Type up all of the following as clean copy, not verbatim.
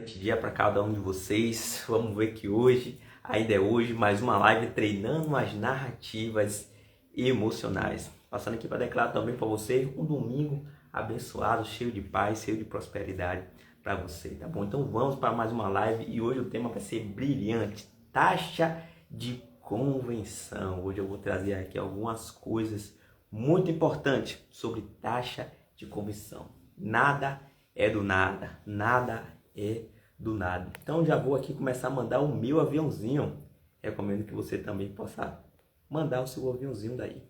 Dia para cada um de vocês. Vamos ver que hoje, ainda é hoje, mais uma live treinando as narrativas emocionais. Passando aqui para declarar também para você um domingo abençoado, cheio de paz, cheio de prosperidade para você, tá bom? Então vamos para mais uma live e hoje o tema vai ser brilhante, taxa de convenção. Hoje eu vou trazer aqui algumas coisas muito importantes sobre taxa de convenção. Nada é do nada, nada é do nada. Então já vou aqui começar a mandar o meu aviãozinho. Recomendo que você também possa mandar o seu aviãozinho daí,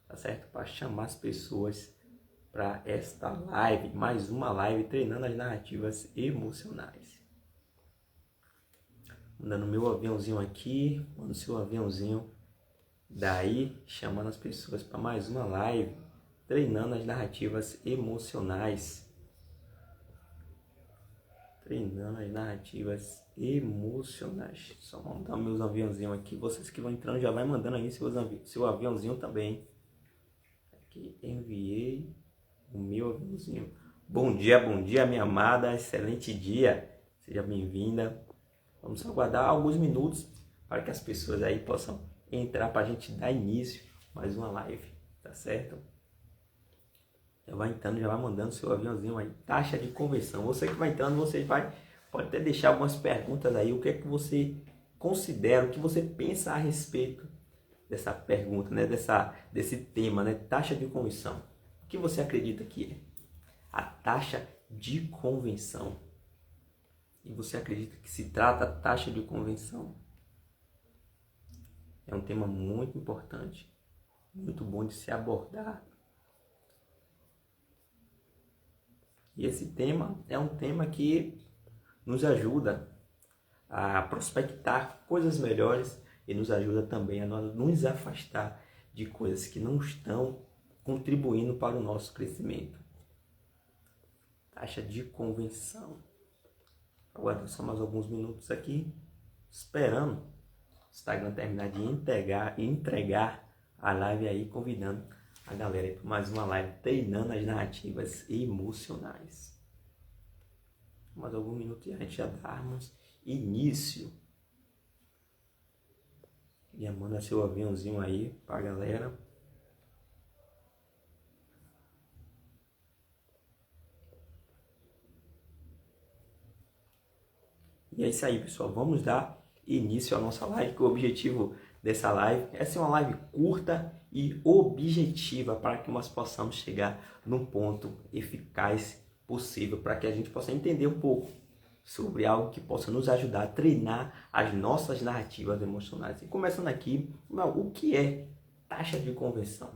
tá certo? Para chamar as pessoas para esta live, mais uma live treinando as narrativas emocionais. Mandando o meu aviãozinho aqui, manda o seu aviãozinho daí, chamando as pessoas para mais uma live treinando as narrativas emocionais. Treinando as narrativas emocionais. Só mandar meus aviãozinhos aqui. Vocês que vão entrando já vai mandando aí seu aviãozinho também. Aqui enviei o meu aviãozinho. Bom dia, minha amada. Excelente dia. Seja bem-vinda. Vamos aguardar alguns minutos para que as pessoas aí possam entrar para a gente dar início a mais uma live. Tá certo? Já vai entrando, já vai mandando seu aviãozinho aí. Taxa de conversão. Você que vai entrando, pode até deixar algumas perguntas aí. O que é que você considera, o que você pensa a respeito dessa pergunta, né? Desse tema, né? Taxa de conversão. O que você acredita que é? A taxa de convenção. E você acredita que se trata a taxa de convenção? É um tema muito importante, muito bom de se abordar. E esse tema é um tema que nos ajuda a prospectar coisas melhores e nos ajuda também a nos afastar de coisas que não estão contribuindo para o nosso crescimento. Taxa de convenção. Aguardo só mais alguns minutos aqui, esperando o Instagram terminar de entregar a live aí, convidando a galera para mais uma live treinando as narrativas emocionais. Mais algum minuto e a gente já darmos início. E manda seu aviãozinho aí para a galera. E é isso aí, pessoal. Vamos dar início à nossa live, que o objetivo dessa live é ser uma live curta e objetiva para que nós possamos chegar num ponto eficaz possível, para que a gente possa entender um pouco sobre algo que possa nos ajudar a treinar as nossas narrativas emocionais. E começando aqui, o que é taxa de conversão?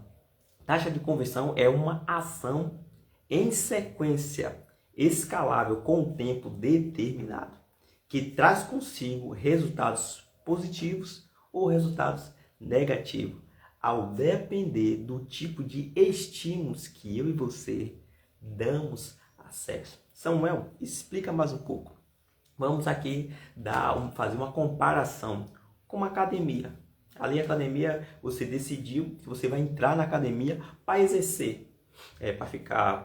Taxa de conversão é uma ação em sequência escalável com um tempo determinado, que traz consigo resultados positivos ou resultados negativos, ao depender do tipo de estímulos que eu e você damos acesso. Samuel, explica mais um pouco. Vamos aqui fazer uma comparação com uma academia. Ali, a academia, você decidiu que você vai entrar na academia para exercer,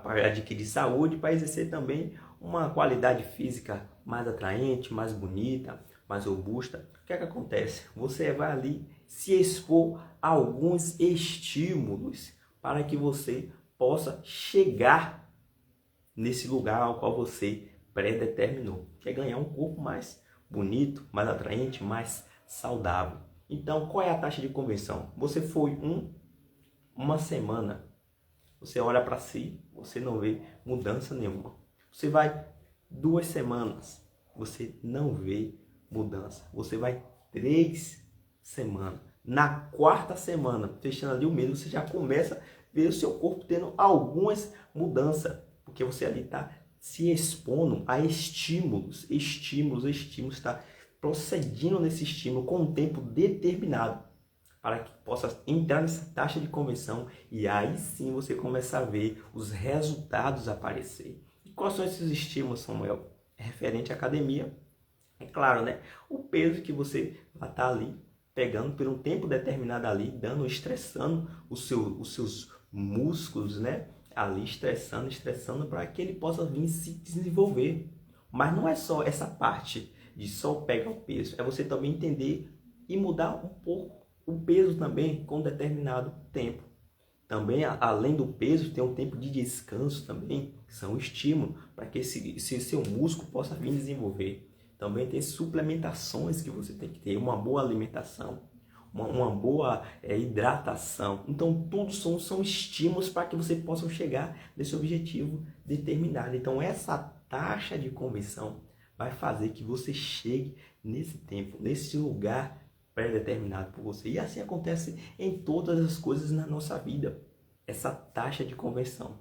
para adquirir saúde, para exercer também uma qualidade física mais atraente, mais bonita, mais robusta. O que é que acontece? Você vai ali se expor a alguns estímulos para que você possa chegar nesse lugar ao qual você predeterminou, que é ganhar um corpo mais bonito, mais atraente, mais saudável. Então, qual é a taxa de conversão? Você foi uma semana, você olha para si, você não vê mudança nenhuma. Você vai 2 semanas, você não vê mudança. Você vai 3 semanas. Na 4ª semana, fechando ali o mês, você já começa a ver o seu corpo tendo algumas mudanças, porque você ali está se expondo a estímulos, está procedendo nesse estímulo com um tempo determinado, para que possa entrar nessa taxa de conversão e aí sim você começa a ver os resultados aparecer. E quais são esses estímulos, Samuel? É referente à academia, é claro, né? O peso que você vai estar ali pegando por um tempo determinado ali, estressando os seus músculos, né? Ali estressando para que ele possa vir se desenvolver. Mas não é só essa parte de só pegar o peso, é você também entender e mudar um pouco o peso também com determinado tempo. Também, além do peso, tem um tempo de descanso também, que são estímulos para que esse seu músculo possa vir desenvolver. Também tem suplementações que você tem que ter, uma boa alimentação, uma boa hidratação. Então, tudo são estímulos para que você possa chegar nesse objetivo determinado. Então, essa taxa de conversão vai fazer que você chegue nesse tempo, nesse lugar pré-determinado por você. E assim acontece em todas as coisas na nossa vida. Essa taxa de conversão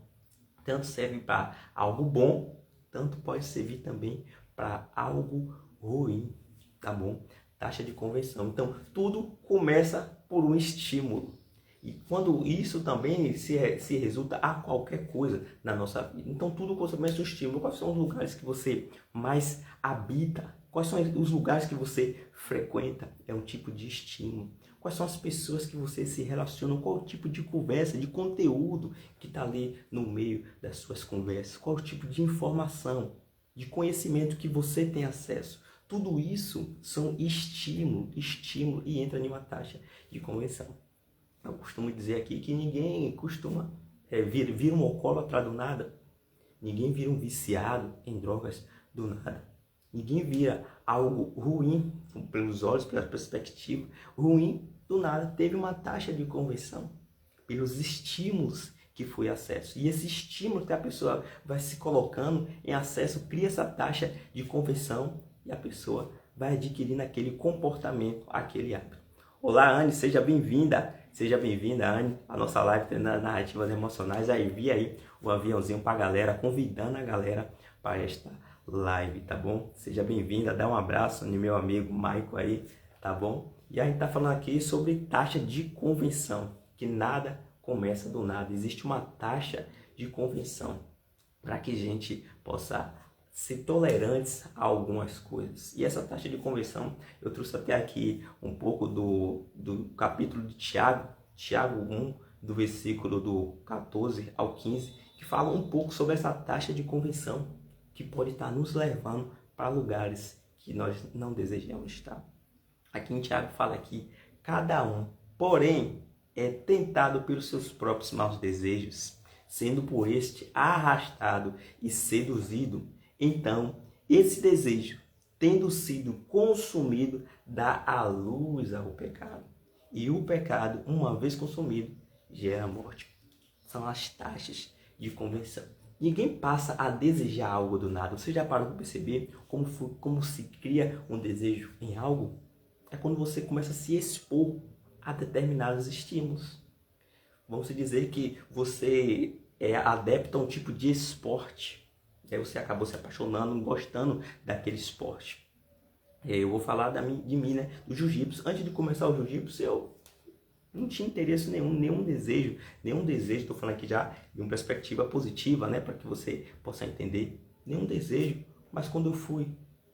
tanto serve para algo bom, tanto pode servir também para algo ruim, tá bom? Taxa de conversão. Então, tudo começa por um estímulo. E quando isso também se resulta a qualquer coisa na nossa vida. Então, tudo começa um estímulo. Quais são os lugares que você mais habita? Quais são os lugares que você frequenta? É um tipo de estímulo. Quais são as pessoas que você se relaciona? Qual o tipo de conversa, de conteúdo que está ali no meio das suas conversas? Qual o tipo de informação, de conhecimento que você tem acesso? Tudo isso são estímulo e entra em uma taxa de conversão. Eu costumo dizer aqui que ninguém costuma vir um alcoólatra do nada. Ninguém vira um viciado em drogas do nada. Ninguém vira algo ruim, pelos olhos, pela perspectiva, ruim do nada. Teve uma taxa de conversão pelos estímulos que foi acesso. E esse estímulo que a pessoa vai se colocando em acesso cria essa taxa de conversão e a pessoa vai adquirindo aquele comportamento, aquele hábito. Olá, Anne, seja bem-vinda. Seja bem-vinda, Anne, a nossa live treinando narrativas emocionais. Aí vi aí o aviãozinho para a galera, convidando a galera para esta live, tá bom? Seja bem-vinda, dá um abraço no meu amigo Maico aí, tá bom? E a gente tá falando aqui sobre taxa de conversão, que nada começa do nada. Existe uma taxa de conversão para que a gente possa ser tolerantes a algumas coisas. E essa taxa de conversão, eu trouxe até aqui um pouco do capítulo de Tiago 1, do versículo do 14 ao 15, que fala um pouco sobre essa taxa de conversão que pode estar nos levando para lugares que nós não desejamos estar. Aqui em Tiago fala que cada um, porém, é tentado pelos seus próprios maus desejos, sendo por este arrastado e seduzido. Então, esse desejo, tendo sido consumido, dá à luz ao pecado. E o pecado, uma vez consumido, gera morte. São as taxas de conversão. Ninguém passa a desejar algo do nada. Você já parou para perceber como se cria um desejo em algo? É quando você começa a se expor a determinados estímulos. Vamos dizer que você é adepto a um tipo de esporte. Aí você acabou se apaixonando, gostando daquele esporte. Eu vou falar de mim, né? Do jiu-jitsu. Antes de começar o jiu-jitsu, eu não tinha interesse nenhum desejo, estou falando aqui já de uma perspectiva positiva, né? Para que você possa entender. Nenhum desejo, mas quando eu fui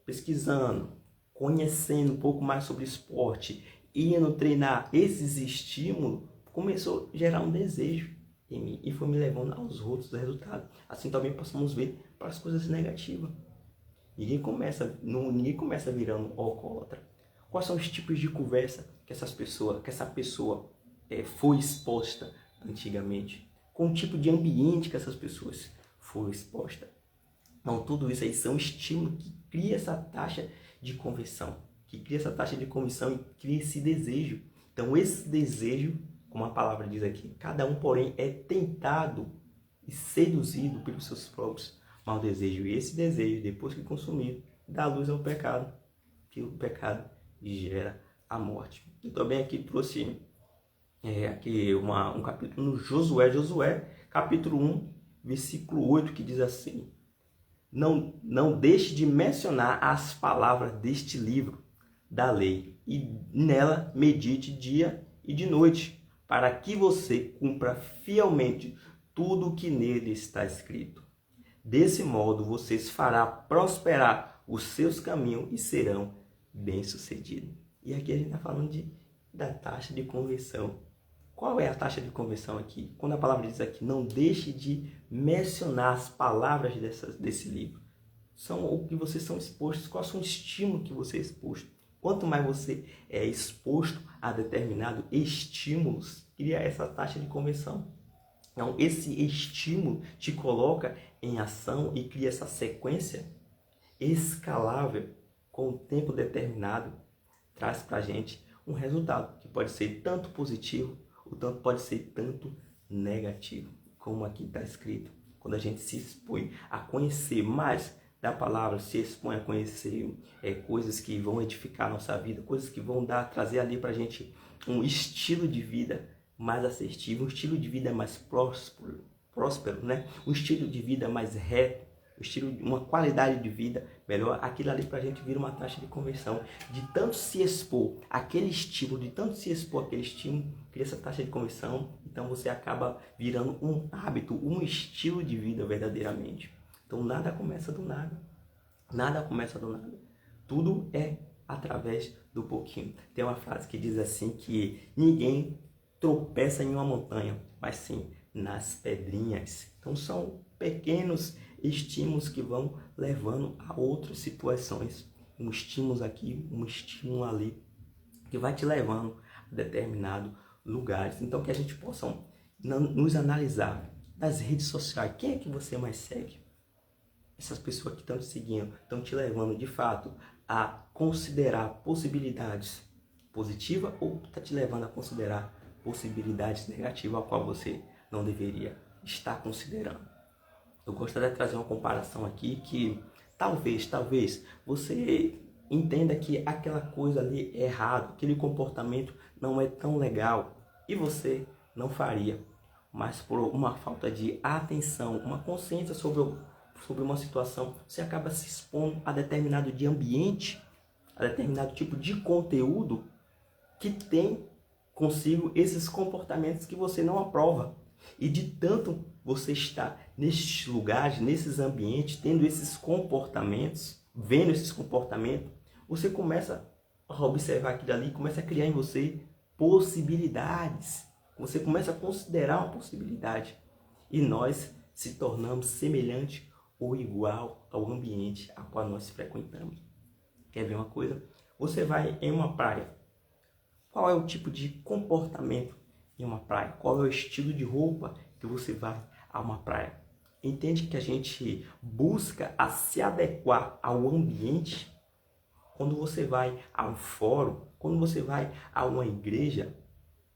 pesquisando, conhecendo um pouco mais sobre esporte, indo treinar esses estímulos, começou a gerar um desejo em mim e foi me levando aos outros resultados. Assim também possamos ver para as coisas negativas. Ninguém começa virando alcoólatra. Quais são os tipos de conversa que essa pessoa foi exposta antigamente? Qual o tipo de ambiente que essas pessoas foram expostas? Então, tudo isso aí são estímulos que cria essa taxa de conversão. Que cria essa taxa de conversão e cria esse desejo. Então, esse desejo, como a palavra diz aqui, cada um, porém, é tentado e seduzido pelos seus próprios maus desejos. E esse desejo, depois que consumido, dá luz ao pecado. Que o pecado gera a morte. Eu também aqui trouxe aqui um capítulo no Josué, capítulo 1, versículo 8, que diz assim: Não deixe de mencionar as palavras deste livro da lei, e nela medite dia e de noite, para que você cumpra fielmente tudo o que nele está escrito. Desse modo, vocês fará prosperar os seus caminhos e serão bem-sucedidos. E aqui a gente está falando da taxa de conversão. Qual é a taxa de conversão aqui? Quando a palavra diz aqui, não deixe de mencionar as palavras desse livro. são o que vocês são expostos, qual são o estímulo que você é exposto. Quanto mais você é exposto a determinados estímulos, cria essa taxa de conversão. Então, esse estímulo te coloca em ação e cria essa sequência escalável com um tempo determinado, traz para a gente um resultado que pode ser tanto positivo, ou tanto pode ser tanto negativo, como aqui está escrito. Quando a gente se expõe a conhecer mais da palavra, se expõe a conhecer coisas que vão edificar a nossa vida, coisas que vão trazer ali para a gente um estilo de vida mais assertivo, um estilo de vida mais próspero, né? Um estilo de vida mais reto, uma qualidade de vida melhor. Aquilo ali para a gente vira uma taxa de conversão. De tanto se expor àquele estímulo, de tanto se expor àquele estímulo, cria essa taxa de conversão. Então você acaba virando um hábito, um estilo de vida verdadeiramente. Então nada começa do nada. Nada começa do nada. Tudo é através do pouquinho. Tem uma frase que diz assim que ninguém tropeça em uma montanha, mas sim nas pedrinhas. Então são pequenos estímulos que vão levando a outras situações. Um estímulo aqui, um estímulo ali, que vai te levando a determinados lugares. Então que a gente possa nos analisar das redes sociais. Quem é que você mais segue? Essas pessoas que estão te seguindo, estão te levando de fato a considerar possibilidades positivas ou está te levando a considerar possibilidades negativas, a qual você não deveria estar considerando? Eu gostaria de trazer uma comparação aqui que talvez você entenda que aquela coisa ali é errado, aquele comportamento não é tão legal e você não faria, mas por uma falta de atenção, uma consciência sobre uma situação, você acaba se expondo a determinado de ambiente, a determinado tipo de conteúdo que tem consigo esses comportamentos que você não aprova. E de tanto você estar nesses lugares, nesses ambientes, tendo esses comportamentos, vendo esses comportamentos, você começa a observar aquilo ali, começa a criar em você possibilidades. Você começa a considerar uma possibilidade. E nós se tornamos semelhante ou igual ao ambiente a qual nós frequentamos. Quer ver uma coisa? Você vai em uma praia. Qual é o tipo de comportamento em uma praia? Qual é o estilo de roupa que você vai a uma praia? Entende que a gente busca a se adequar ao ambiente? Quando você vai a um fórum, quando você vai a uma igreja,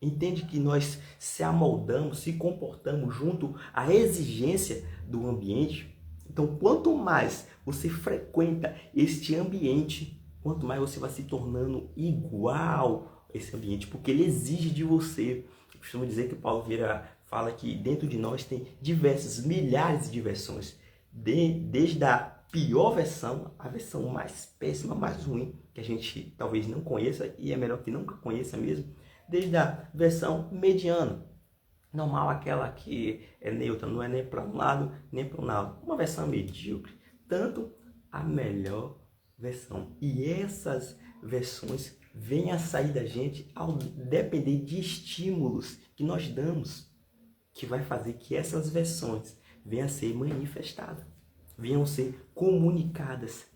entende que nós se amoldamos, se comportamos junto à exigência do ambiente? Então, quanto mais você frequenta este ambiente, quanto mais você vai se tornando igual a esse ambiente, porque ele exige de você. Eu costumo dizer que Paulo Vieira fala que dentro de nós tem diversas, milhares de versões, desde a pior versão, a versão mais péssima, mais ruim, que a gente talvez não conheça, e é melhor que nunca conheça mesmo, desde a versão mediana, normal, aquela que é neutra, não é nem para um lado, nem para o lado. Uma versão medíocre, tanto a melhor versão. E essas versões vêm a sair da gente ao depender de estímulos que nós damos, que vai fazer que essas versões venham a ser manifestadas, venham a ser comunicadas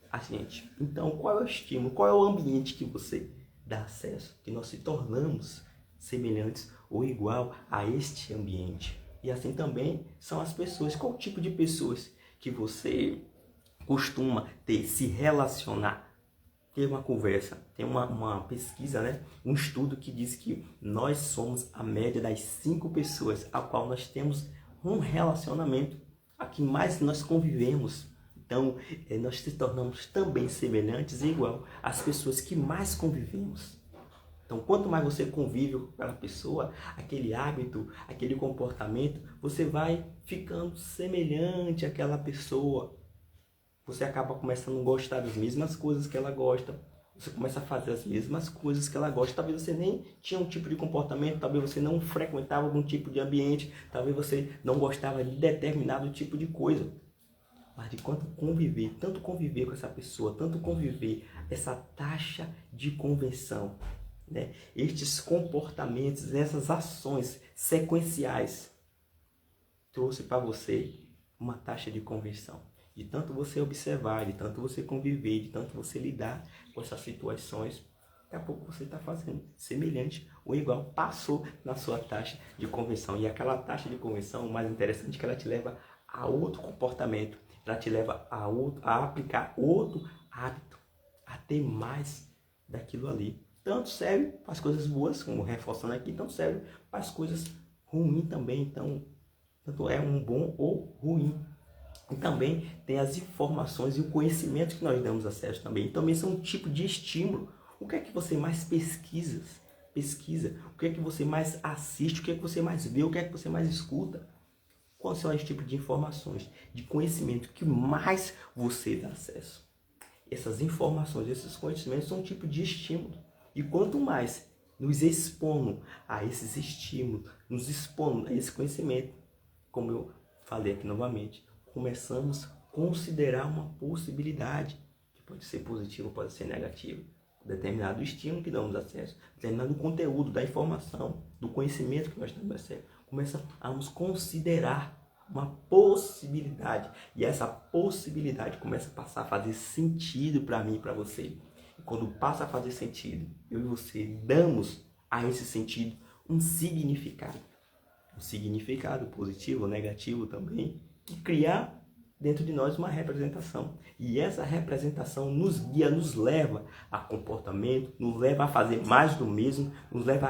a gente. Então, qual é o estímulo, qual é o ambiente que você dá acesso, que nós se tornamos semelhantes ou igual a este ambiente? E assim também são as pessoas. Qual tipo de pessoas que você costuma se relacionar, ter uma conversa? Tem uma pesquisa, né? Um estudo que diz que nós somos a média das 5 pessoas a qual nós temos um relacionamento, a que mais nós convivemos. Então, nós se tornamos também semelhantes e igual às pessoas que mais convivemos. Então, quanto mais você convive com aquela pessoa, aquele hábito, aquele comportamento, você vai ficando semelhante àquela pessoa. Você acaba começando a gostar das mesmas coisas que ela gosta. Você começa a fazer as mesmas coisas que ela gosta. Talvez você nem tinha um tipo de comportamento, talvez você não frequentava algum tipo de ambiente, talvez você não gostava de determinado tipo de coisa. Mas de quanto conviver, tanto conviver com essa pessoa, tanto conviver, essa taxa de convenção, né? Estes comportamentos, essas ações sequenciais trouxe para você uma taxa de conversão. De tanto você observar, de tanto você conviver, de tanto você lidar com essas situações, daqui a pouco você está fazendo semelhante ou igual, passou na sua taxa de conversão. E aquela taxa de conversão, o mais interessante é que ela te leva a outro comportamento, ela te leva a aplicar outro hábito, a ter mais daquilo ali. Tanto serve para as coisas boas, como reforçando aqui, tanto serve para as coisas ruins também. Então, tanto é um bom ou ruim. E também tem as informações e o conhecimento que nós damos acesso também. E também são um tipo de estímulo. O que é que você mais pesquisa? O que é que você mais assiste? O que é que você mais vê? O que é que você mais escuta? Quais são os tipos de informações, de conhecimento que mais você dá acesso? Essas informações, esses conhecimentos são um tipo de estímulo. E quanto mais nos expomos a esses estímulos, nos expomos a esse conhecimento, como eu falei aqui novamente, começamos a considerar uma possibilidade, que pode ser positiva, pode ser negativa, determinado estímulo que damos acesso, determinado conteúdo da informação, do conhecimento que nós damos acesso, começamos a considerar uma possibilidade, e essa possibilidade começa a passar a fazer sentido para mim e para você. E quando passa a fazer sentido, eu e você damos a esse sentido um significado positivo ou negativo também, e criar dentro de nós uma representação. E essa representação nos guia, nos leva a comportamento, nos leva a fazer mais do mesmo, nos leva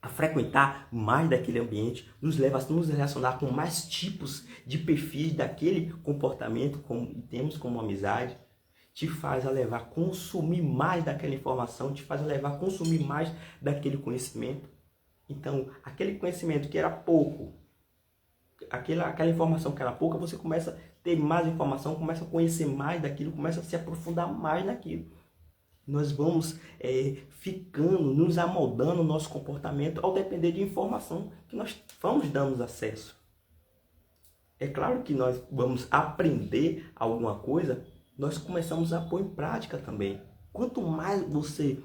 a frequentar mais daquele ambiente, nos leva a nos relacionar com mais tipos de perfis daquele comportamento, como temos como amizade, te faz a levar a consumir mais daquela informação, te faz a levar a consumir mais daquele conhecimento. Então, aquele conhecimento que era pouco, aquela informação que era pouca, você começa a ter mais informação, começa a conhecer mais daquilo, começa a se aprofundar mais naquilo. Nós vamos ficando, nos amoldando o nosso comportamento ao depender de informação que nós vamos dando acesso. É claro que nós vamos aprender alguma coisa, nós começamos a pôr em prática também. Quanto mais você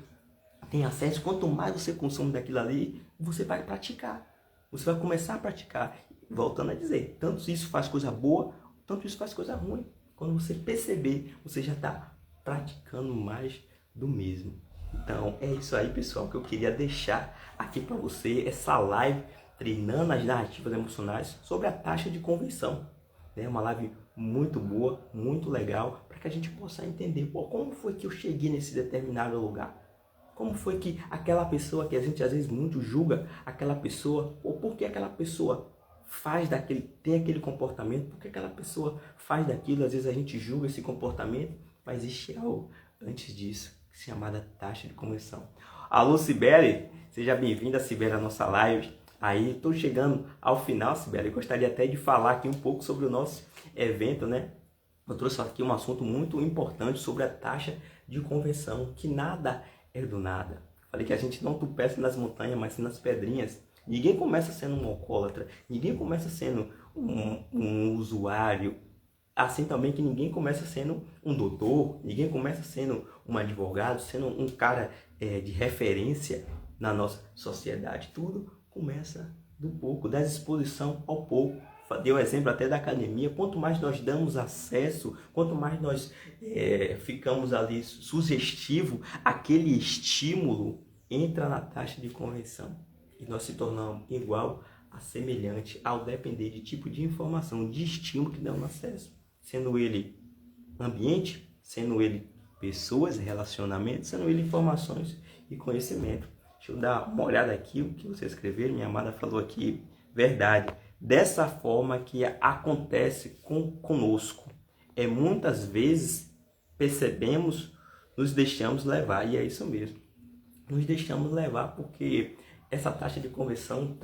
tem acesso, quanto mais você consome daquilo ali, você vai praticar. Você vai começar a praticar. Voltando a dizer, tanto isso faz coisa boa, tanto isso faz coisa ruim. Quando você perceber, você já está praticando mais do mesmo. Então, é isso aí, pessoal, que eu queria deixar aqui para você, essa live treinando as narrativas emocionais sobre a taxa de conversão. É uma live muito boa, muito legal, para que a gente possa entender como foi que eu cheguei nesse determinado lugar. Como foi que aquela pessoa que a gente às vezes muito julga, aquela pessoa, ou por que aquela pessoa tem aquele comportamento, por que aquela pessoa faz daquilo, às vezes a gente julga esse comportamento, mas existe algo antes disso, chamada taxa de conversão. Alô, Sibeli, seja bem-vinda, Sibeli, à nossa live. Aí, estou chegando ao final, Sibeli, eu gostaria até de falar aqui um pouco sobre o nosso evento, né? Eu trouxe aqui um assunto muito importante sobre a taxa de conversão, que nada é do nada. Falei que a gente não tropeça nas montanhas, mas sim nas pedrinhas. Ninguém começa sendo um alcoólatra, ninguém começa sendo um usuário, assim também que ninguém começa sendo um doutor, ninguém começa sendo um advogado, sendo um cara de referência na nossa sociedade. Tudo começa do pouco, da exposição ao pouco. Deu exemplo até da academia. Quanto mais nós damos acesso, quanto mais nós ficamos ali sugestivo, aquele estímulo entra na taxa de conversão. E nós se tornamos igual a semelhante ao depender de tipo de informação, de estímulo que damos acesso. Sendo ele ambiente, sendo ele pessoas, relacionamentos, sendo ele informações e conhecimento. Deixa eu dar uma olhada aqui, o que vocês escreveram. Minha amada falou aqui, verdade. Dessa forma que acontece conosco. Muitas vezes percebemos, nos deixamos levar, e é isso mesmo. Nos deixamos levar porque essa taxa de conversão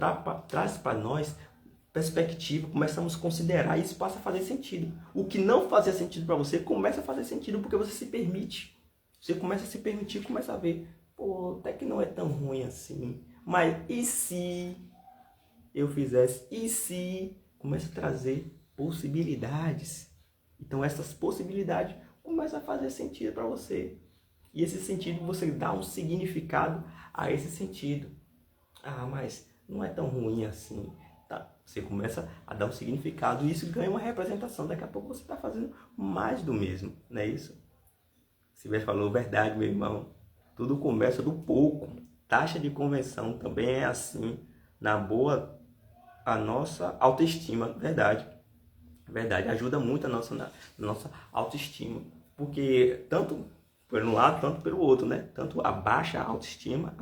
traz para nós perspectiva, começamos a considerar, isso passa a fazer sentido. O que não fazia sentido para você começa a fazer sentido porque você se permite. Você começa a se permitir, começa a ver, pô, até que não é tão ruim assim. Mas e se eu fizesse? E se? Começa a trazer possibilidades. Então essas possibilidades começam a fazer sentido para você. E esse sentido você dá um significado a esse sentido. Ah, mas não é tão ruim assim. Tá. Você começa a dar um significado e isso ganha uma representação. Daqui a pouco você está fazendo mais do mesmo, não é isso? Sibeli falou verdade, meu irmão. Tudo começa do pouco. Taxa de conversão também é assim. Na boa, a nossa autoestima, verdade. Verdade, ajuda muito a nossa autoestima. Porque tanto por um lado, tanto pelo outro, né? Tanto a baixa autoestima,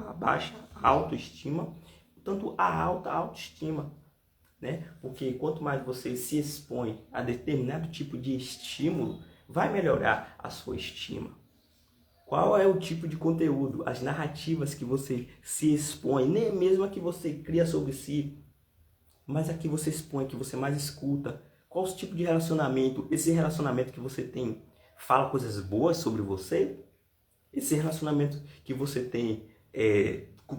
tanto a alta autoestima, né? Porque quanto mais você se expõe a determinado tipo de estímulo, vai melhorar a sua estima. Qual é o tipo de conteúdo, as narrativas que você se expõe, nem mesmo a que você cria sobre si, mas a que você expõe, que você mais escuta. Qual o tipo de relacionamento? Esse relacionamento que você tem fala coisas boas sobre você? Esse relacionamento que você tem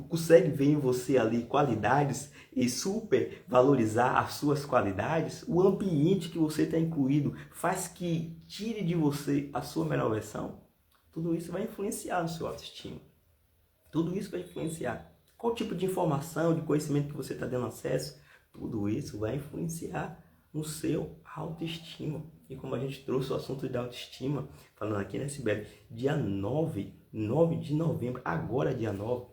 consegue ver em você ali qualidades e super valorizar as suas qualidades? O ambiente que você está incluído faz que tire de você a sua melhor versão? Tudo isso vai influenciar no seu autoestima. Tudo isso vai influenciar. Qual tipo de informação, de conhecimento que você está dando acesso? Tudo isso vai influenciar no seu autoestima. E como a gente trouxe o assunto de autoestima, falando aqui na Sibeli, dia 9 de novembro, agora dia 9,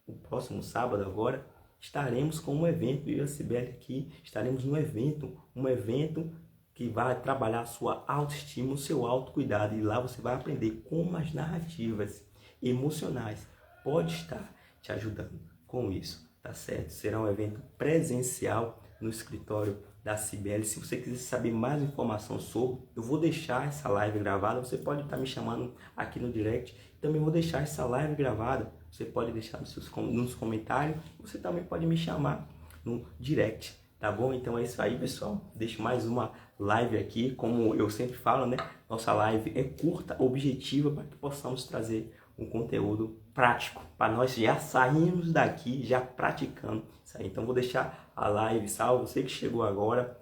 o próximo sábado agora, estaremos com um evento, eu e a Sibeli aqui, estaremos um evento que vai trabalhar a sua autoestima, o seu autocuidado. E lá você vai aprender como as narrativas emocionais podem estar te ajudando com isso, tá certo? Será um evento presencial no escritório da Sibeli. Se você quiser saber mais informação sobre, eu vou deixar essa live gravada. Você pode estar me chamando aqui no direct. Também vou deixar essa live gravada. Você pode deixar nos comentários. Você também pode me chamar no direct, tá bom? Então é isso aí, pessoal. Deixo mais uma live aqui. Como eu sempre falo, né? Nossa live é curta, objetiva, para que possamos trazer um conteúdo prático, para nós já sairmos daqui já praticando isso aí. Então vou deixar a live salva. Você que chegou agora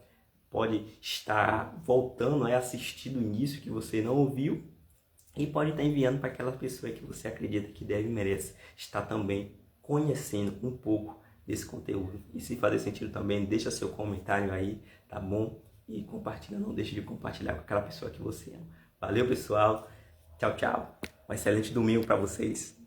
pode estar voltando a assistir do início que você não ouviu e pode estar enviando para aquela pessoa que você acredita que deve e merece estar também conhecendo um pouco desse conteúdo. E se fazer sentido também, deixa seu comentário aí, tá bom? E compartilha, não deixe de compartilhar com aquela pessoa que você ama. Valeu, pessoal. Tchau, tchau. Um excelente domingo para vocês.